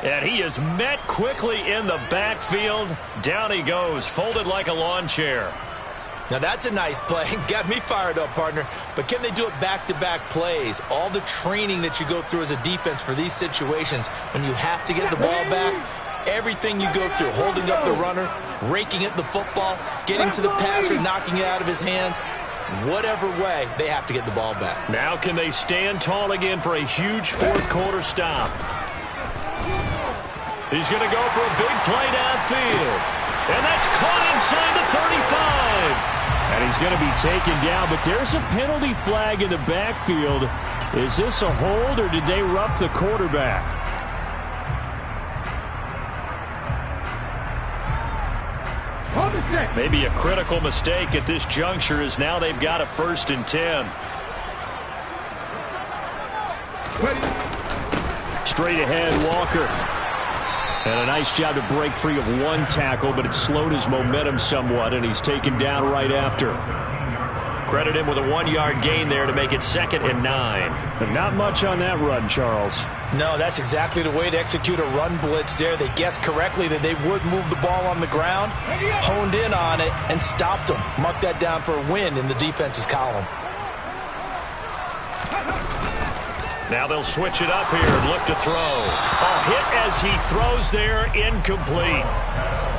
Speaker 1: And he is met quickly in the backfield. Down he goes, folded like a lawn chair.
Speaker 2: Now that's a nice play. Got me fired up, partner. But can they do it back-to-back plays? All the training that you go through as a defense for these situations, when you have to get the ball back, everything you go through, holding up the runner, raking at the football, getting to the passer, knocking it out of his hands, whatever way, they have to get the ball back.
Speaker 1: Now can they stand tall again for a huge 4th quarter stop? He's going to go for a big play downfield. And that's caught inside the 35. And he's going to be taken down, but there's a penalty flag in the backfield. Is this a hold, or did they rough the quarterback? Maybe a critical mistake at this juncture, as now they've got a 1st and 10. Straight ahead, Walker. And a nice job to break free of one tackle, but it slowed his momentum somewhat, and he's taken down right after. Credit him with a 1-yard gain there to make it 2nd and 9. But not much on that run, Charles.
Speaker 2: No, that's exactly the way to execute a run blitz there. They guessed correctly that they would move the ball on the ground, honed in on it, and stopped them. Mark that down for a win in the defense's column.
Speaker 1: Now they'll switch it up here and look to throw. A hit as he throws there, incomplete.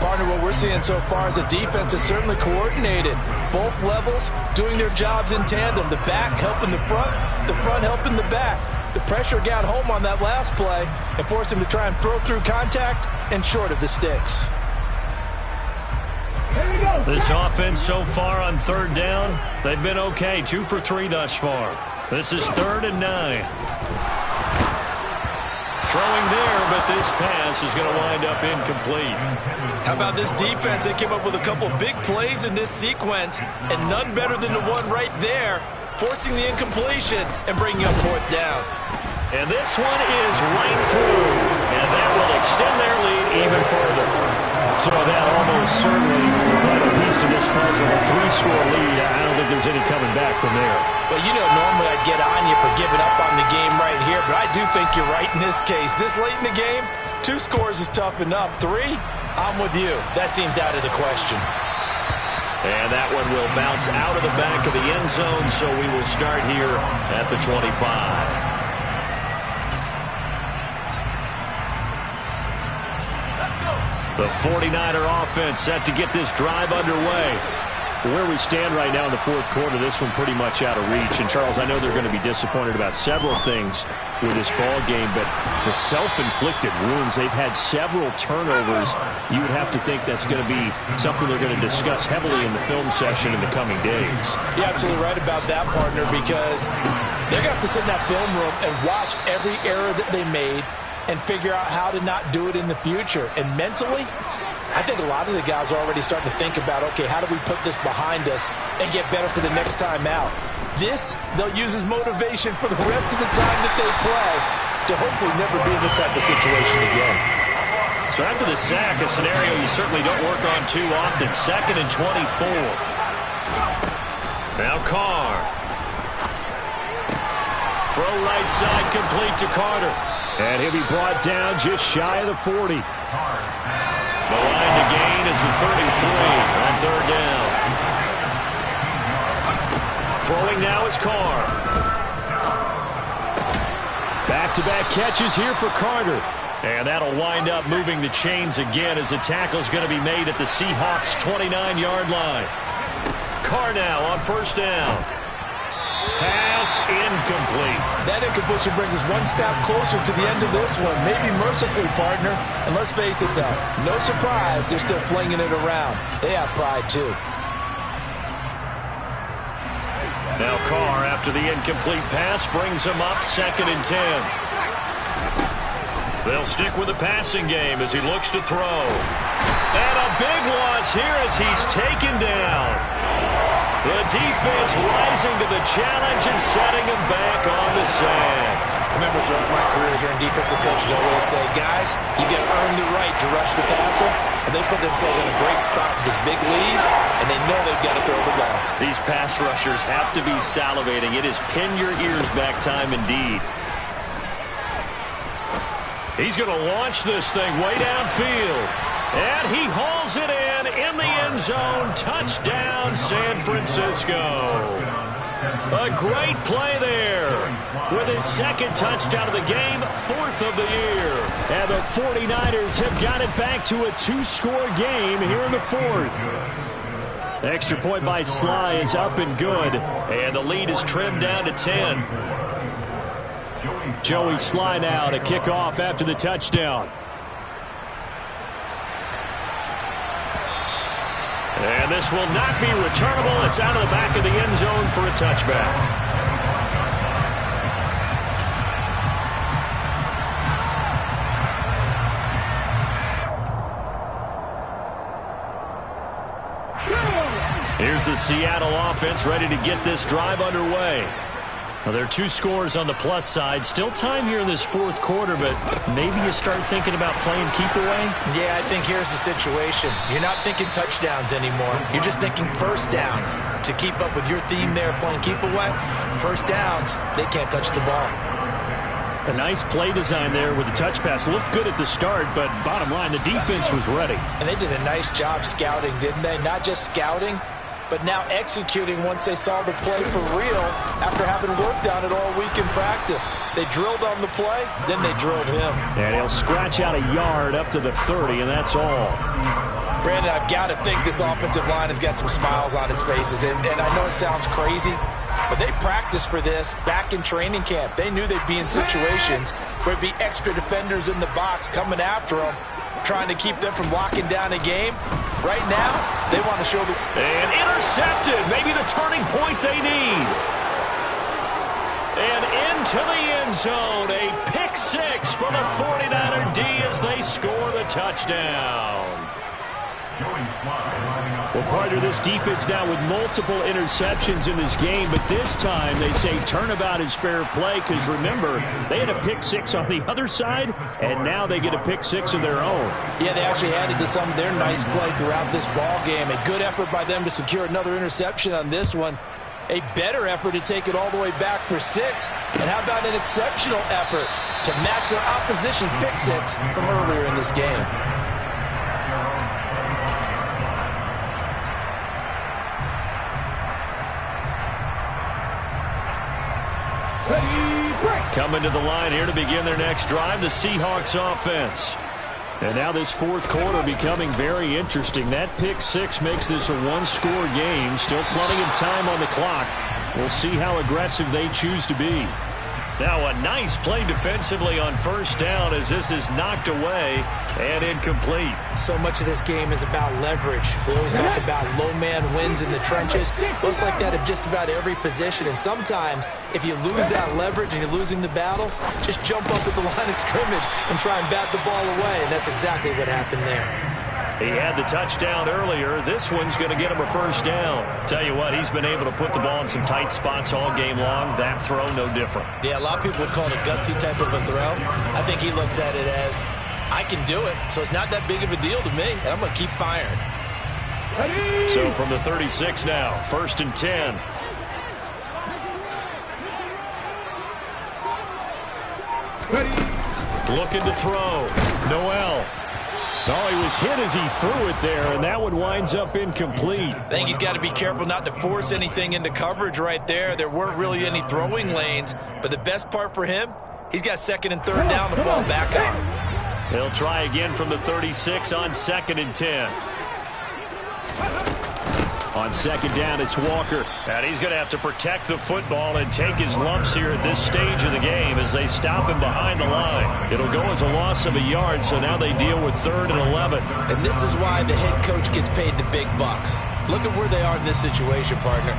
Speaker 2: Partner, what we're seeing so far is the defense is certainly coordinated. Both levels doing their jobs in tandem. The back helping the front helping the back. The pressure got home on that last play and forced him to try and throw through contact and short of the sticks.
Speaker 1: This offense so far on 3rd down, they've been okay. 2 for 3 thus far. This is 3rd and 9. Throwing there, but this pass is going to wind up incomplete.
Speaker 2: How about this defense? They came up with a couple big plays in this sequence, and none better than the one right there, forcing the incompletion and bringing up 4th down.
Speaker 1: And this one is right through, and that will extend their lead even further. So that almost certainly the final piece to this puzzle, a 3-score lead. I don't think there's any coming back from there.
Speaker 2: Well, you know, normally I'd get on you for giving up on the game right here, but I do think you're right in this case. This late in the game, 2 scores is tough enough. 3, I'm with you. That seems out of the question.
Speaker 1: And that one will bounce out of the back of the end zone, so we will start here at the 25. The 49er offense set to get this drive underway. Where we stand right now in the 4th quarter, this one pretty much out of reach. And, Charles, I know they're going to be disappointed about several things with this ball game, but the self-inflicted wounds, they've had several turnovers. You would have to think that's going to be something they're going to discuss heavily in the film session in the coming days.
Speaker 2: You're absolutely right about that, partner, because they're going to have to sit in that film room and watch every error that they made and figure out how to not do it in the future. And mentally, I think a lot of the guys are already starting to think about, okay, how do we put this behind us and get better for the next time out? This, they'll use as motivation for the rest of the time that they play to hopefully never be in this type of situation again.
Speaker 4: So after the sack, a scenario you certainly don't work on too often. 2nd and 24. Now Carr. Throw right side complete to Carter.
Speaker 1: And he'll be brought down just shy of the 40.
Speaker 4: The line to gain is the 33 on 3rd down. Throwing now is Carr.
Speaker 1: Back-to-back catches here for Carter.
Speaker 4: And that'll wind up moving the chains again as the tackle's going to be made at the Seahawks' 29-yard line. Carr now on 1st down. Pass incomplete.
Speaker 2: That incompletion brings us one step closer to the end of this one. Maybe mercifully, partner. And let's face it, though, no surprise, they're still flinging it around. They have pride, too.
Speaker 4: Now Carr, after the incomplete pass, brings him up 2nd and 10. They'll stick with the passing game as he looks to throw. And a big loss here as he's taken down. The defense rising to the challenge and setting him back on the sand.
Speaker 2: I remember throughout my career hearing defensive coaches always say, guys, you got to earn the right to rush the passer. And they put themselves in a great spot with this big lead, and they know they've got to throw the ball.
Speaker 4: These pass rushers have to be salivating. It is pin your ears back time indeed. He's going to launch this thing way downfield. And he hauls it in the end zone. Touchdown, San Francisco. A great play there. With his 2nd touchdown of the game, 4th of the year.
Speaker 1: And the 49ers have got it back to a 2-score game here in the 4th. The extra point by Sly is up and good.
Speaker 4: And the lead is trimmed down to 10.
Speaker 1: Joey Sly now to kick off after the touchdown.
Speaker 4: And this will not be returnable. It's out of the back of the end zone for a touchback. Here's the Seattle offense ready to get this drive underway. Well, there are 2 scores on the plus side. Still time here in this 4th quarter, but maybe you start thinking about playing keep away?
Speaker 2: Yeah, I think here's the situation. You're not thinking touchdowns anymore. You're just thinking 1st downs. To keep up with your theme there, playing keep away, 1st downs, they can't touch the ball.
Speaker 1: A nice play design there with the touch pass. Looked good at the start, but bottom line, the defense was ready.
Speaker 2: And they did a nice job scouting, didn't they? Not just scouting, but now executing once they saw the play for real after having worked on it all week in practice. They drilled on the play, then they drilled him.
Speaker 1: And he'll scratch out a yard up to the 30, and that's all.
Speaker 2: Brandon, I've got to think this offensive line has got some smiles on its faces. And I know it sounds crazy, but they practiced for this back in training camp. They knew they'd be in situations where it'd be extra defenders in the box coming after them, trying to keep them from locking down a game. Right now, they want to show the...
Speaker 4: And intercepted. Maybe the turning point they need. And into the end zone. A pick 6 for the 49er D as they score the touchdown.
Speaker 1: Well, partner, this defense now with multiple interceptions in this game, but this time they say turnabout is fair play because, remember, they had a pick 6 on the other side, and now they get a pick 6 of their own.
Speaker 2: Yeah, they actually added to some of their nice play throughout this ball game. A good effort by them to secure another interception on this one. A better effort to take it all the way back for 6. And how about an exceptional effort to match their opposition's pick 6 from earlier in this game?
Speaker 4: Coming to the line here to begin their next drive, the Seahawks offense.
Speaker 1: And now this 4th quarter becoming very interesting. That pick 6 makes this a 1-score game. Still plenty of time on the clock. We'll see how aggressive they choose to be.
Speaker 4: Now a nice play defensively on 1st down as this is knocked away and incomplete.
Speaker 2: So much of this game is about leverage. We always talk about low man wins in the trenches. Well, it's like that of just about every position. And sometimes if you lose that leverage and you're losing the battle, just jump up at the line of scrimmage and try and bat the ball away. And that's exactly what happened there.
Speaker 1: He had the touchdown earlier. This one's going to get him a first down. Tell you what, he's been able to put the ball in some tight spots all game long. That throw, no different.
Speaker 2: Yeah, a lot of people would call it a gutsy type of a throw. I think he looks at it as, I can do it, so it's not that big of a deal to me, and I'm going to keep firing.
Speaker 1: So from the 36 now, 1st and 10. Looking to throw. Noel. Oh, he was hit as he threw it there, and that one winds up incomplete.
Speaker 2: I think he's got to be careful not to force anything into coverage right there. There weren't really any throwing lanes, but the best part for him, he's got 2nd and 3rd down to fall back on.
Speaker 1: They'll try again from the 36 on 2nd and 10. On 2nd down, it's Walker. And he's going to have to protect the football and take his lumps here at this stage of the game as they stop him behind the line. It'll go as a loss of a yard, so now they deal with 3rd and 11.
Speaker 2: And this is why the head coach gets paid the big bucks. Look at where they are in this situation, partner.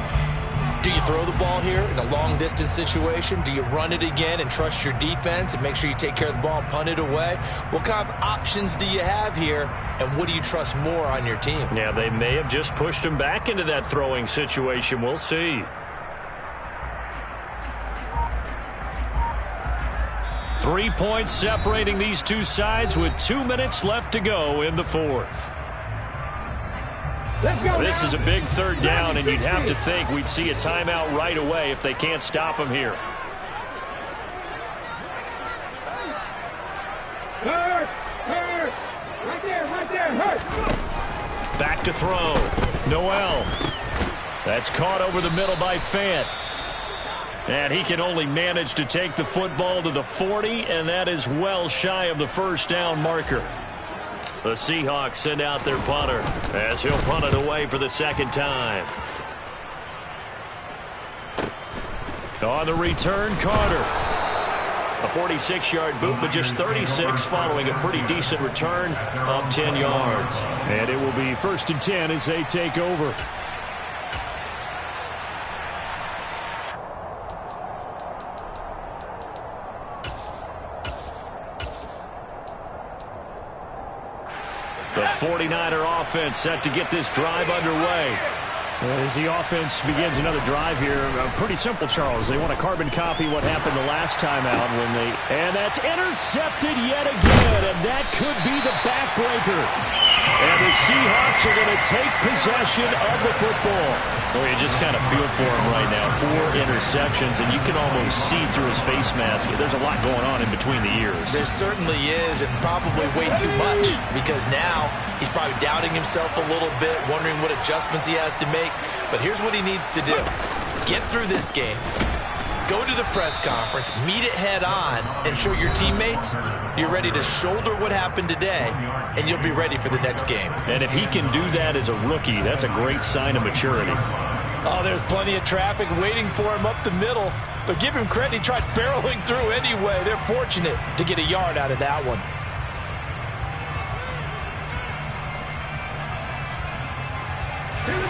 Speaker 2: Do you throw the ball here in a long-distance situation? Do you run it again and trust your defense and make sure you take care of the ball and punt it away? What kind of options do you have here, and what do you trust more on your team?
Speaker 1: Yeah, they may have just pushed him back into that throwing situation. We'll see. 3 points separating these two sides with 2 minutes left to go in the 4th. This is a big 3rd down, and you'd have to think we'd see a timeout right away if they can't stop him here.
Speaker 5: Right there, hurt.
Speaker 1: Back to throw. Noel. That's caught over the middle by Fant. And he can only manage to take the football to the 40, and that is well shy of the first down marker. The Seahawks send out their punter as he'll punt it away for the 2nd time. On the return, Carter. A 46-yard boot, but just 36 following a pretty decent return of 10 yards.
Speaker 4: And it will be 1st and 10 as they take over.
Speaker 1: The 49er offense set to get this drive underway.
Speaker 4: As the offense begins another drive here, pretty simple, Charles. They want to carbon copy what happened the last time out when they... And that's intercepted yet again, and that could be the backbreaker. And the Seahawks are going to take possession of the football.
Speaker 1: Well, you just kind of feel for him right now. 4 interceptions, and you can almost see through his face mask. There's a lot going on in between the ears.
Speaker 2: There certainly is, and probably way too much, because now he's probably doubting himself a little bit, wondering what adjustments he has to make. But here's what he needs to do. Get through this game. Go to the press conference, meet it head on, and show your teammates you're ready to shoulder what happened today, and you'll be ready for the next game.
Speaker 1: And if he can do that as a rookie, that's a great sign of maturity.
Speaker 2: Oh, there's plenty of traffic waiting for him up the middle, but give him credit, he tried barreling through anyway. They're fortunate to get a yard out of that one.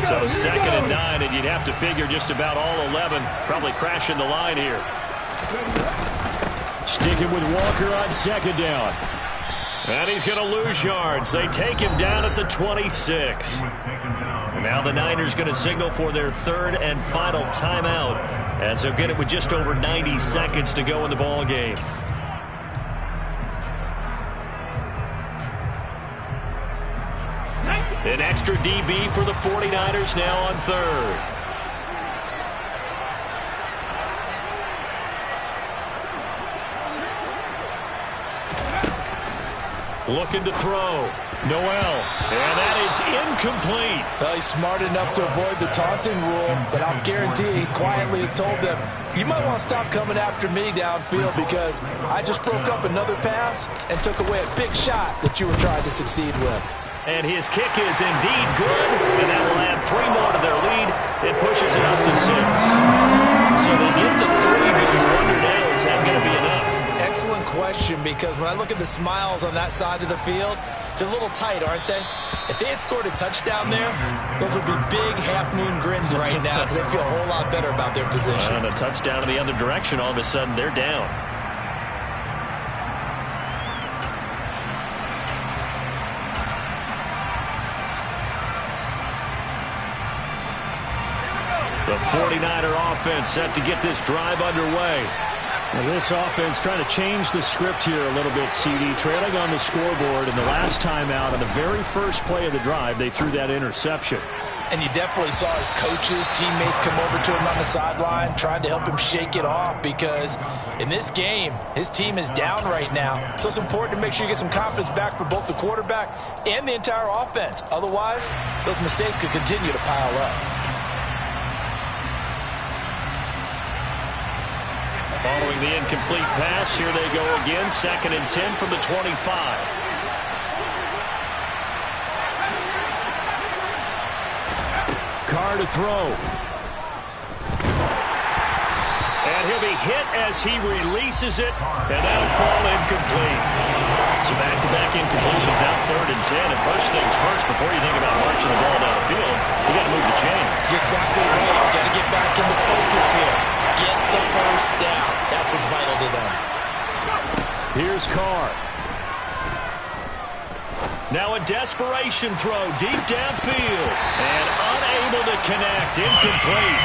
Speaker 1: So 2nd and 9, and you'd have to figure just about all 11 probably crashing the line here.
Speaker 4: Sticking with Walker on 2nd down.
Speaker 1: And he's going to lose yards. They take him down at the 26. And now the Niners going to signal for their 3rd and final timeout as they'll get it with just over 90 seconds to go in the ball game. An extra DB for the 49ers now on 3rd. Looking to throw. Noel. And that is incomplete.
Speaker 2: Well, he's smart enough to avoid the taunting rule, but I'll guarantee he quietly has told them, you might want to stop coming after me downfield because I just broke up another pass and took away a big shot that you were trying to succeed with.
Speaker 1: And his kick is indeed good, and that will add 3 more to their lead. It pushes it up to 6. So they get the 3, but you wonder now, is that going to be enough?
Speaker 2: Excellent question, because when I look at the smiles on that side of the field, they're a little tight, aren't they? If they had scored a touchdown there, those would be big half-moon grins right now because they feel a whole lot better about their position.
Speaker 1: And a touchdown in the other direction, all of a sudden they're down. The 49er offense set to get this drive underway.
Speaker 4: Well, this offense trying to change the script here a little bit, CD. Trailing on the scoreboard, and the last time out on the very first play of the drive, they threw that interception.
Speaker 2: And you definitely saw his coaches, teammates come over to him on the sideline, trying to help him shake it off, because in this game, his team is down right now. So it's important to make sure you get some confidence back for both the quarterback and the entire offense. Otherwise, those mistakes could continue to pile up.
Speaker 1: Following the incomplete pass, here they go again. 2nd and 10 from the 25.
Speaker 4: Carr to throw.
Speaker 1: And he'll be hit as he releases it, and that'll fall incomplete. So back-to-back incompletions, now 3rd and 10. And first things first, before you think about marching the ball down the field, you got to move the chains.
Speaker 2: You're exactly right. Got to get back into focus here. Get the first down. That's what's vital to them.
Speaker 4: Here's Carr.
Speaker 1: Now a desperation throw deep downfield, and unable to connect, incomplete.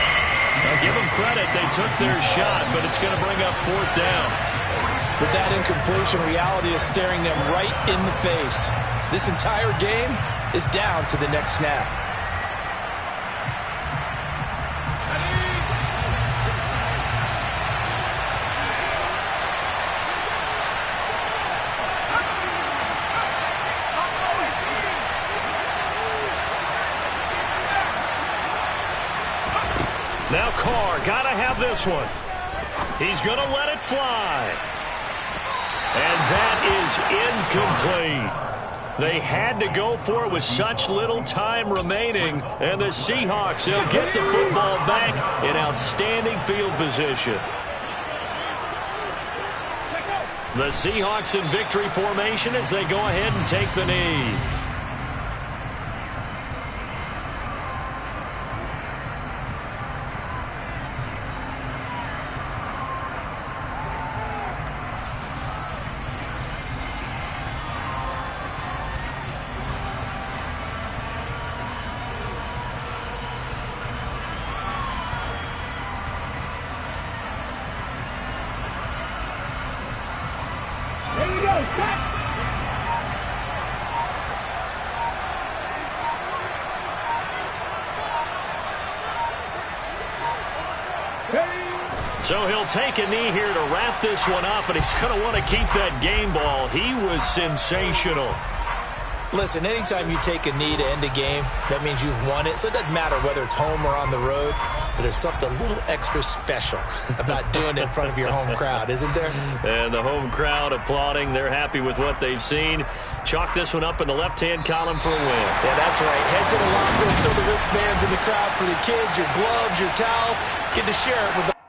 Speaker 1: Now give them credit, they took their shot, but it's going to bring up 4th down.
Speaker 2: With that incompletion, reality is staring them right in the face. This entire game is down to the next snap.
Speaker 1: Now Carr, got to have this one. He's going to let it fly. And that is incomplete. They had to go for it with such little time remaining. And the Seahawks, they'll get the football back in outstanding field position. The Seahawks in victory formation as they go ahead and take the knee. So he'll take a knee here to wrap this one up, and he's going to want to keep that game ball. He was sensational.
Speaker 2: Listen, anytime you take a knee to end a game, that means you've won it. So it doesn't matter whether it's home or on the road, but there's something a little extra special about doing it in front of your home crowd, isn't there?
Speaker 1: And the home crowd applauding. They're happy with what they've seen. Chalk this one up in the left-hand column for a win.
Speaker 2: Yeah, that's right. Head to the locker room, throw the wristbands in the crowd for the kids, your gloves, your towels. Get to share it with the